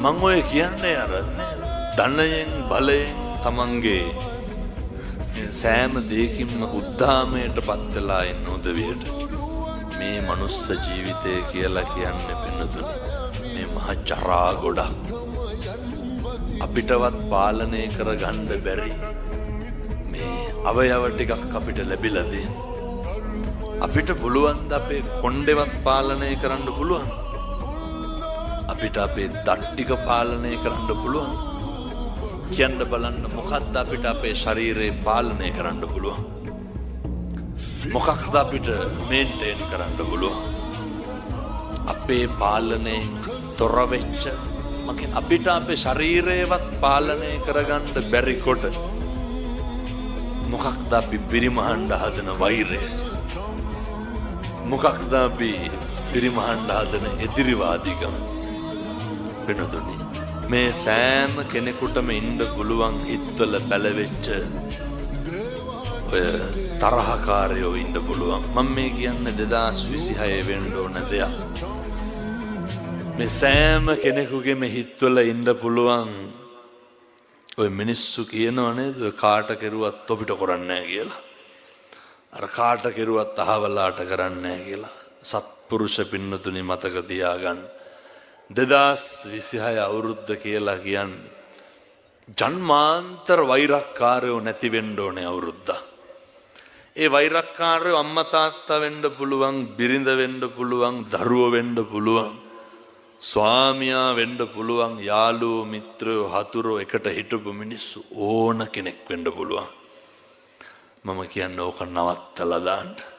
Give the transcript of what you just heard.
මං ඔය කියන්නේ අර ධනයෙන් බලයෙන් තමන්ගේ සෑම දෙයකින්ම උද්දාමයට පත් වෙලා ඉන්න උදවියට මේ මනුස්ස ජීවිතය කියලා කියන්නේ පින්නතුනි මේ මහ ජරා ගොඩක් අපිටවත් පාලනය කරගන්න බැරි මේ අවයව ටිකක් අපිට ලැබිලා දෙන්න අපිට පුළුවන් ද අපේ කොණ්ඩේවත් පාලනය කරන්න පුළුවන් අපිට අපේ දත් ටික පාලනය කරන්න පුළුවන් කියන්න බලන්න මොකක්ද අපිට අපේ ශරීරේ පාලනය කරන්න පුළුවන් මොකක්ද අපිට මේන්ටේන් කරන්න පුළුවන් අපේ පාලනයෙන් තොර වෙච්ච අපිට අපේ ශරීරයවත් පාලනය කරගන්න බැරි කොට මොකක්ද අපි පිරිමහන්න හදන වෛරය මොකක්ද අපි පිරිමහන්න හදන එදිරිවාදීකම වෙනතුනි මේ සෑම කෙනෙකුටම ඉන්න පුළුවන් හිත්වල පැලවෙච්ච ඔය තරහකාරයෝ ඉන්න පුළුවන් මම මේ කියන්නේ 2026 වෙන්න ඕන දෙයක් මේ සෑම කෙනෙකුගේම හිත්වල ඉන්න පුළුවන් ඔය මිනිස්සු කියනවා නේද කාට කෙරුවත් ඔබට කරන්නේ නැහැ කියලා අර කාට කෙරුවත් අහවලාට කරන්නේ නැහැ කියලා සත්පුරුෂ පින්නතුනි මතක තියාගන්න 2026 අවුරුද්ද කියලා කියන්නේ ජන්මාන්තර වෛරක්කාරයෝ නැති වෙන්න ඕනේ අවුරුද්ද. ඒ වෛරක්කාරයෝ අම්මා තාත්තා වෙන්න පුළුවන්, බිරිඳ වෙන්න පුළුවන්, දරුවෝ වෙන්න පුළුවන්, ස්වාමියා වෙන්න පුළුවන්, යාළුවෝ, මිත්‍රයෝ, හතුරෝ එකට හිටපු මිනිස්සු ඕන කෙනෙක් වෙන්න පුළුවන්. මම කියන්නේ ඕක නවත්තලා දාන්න.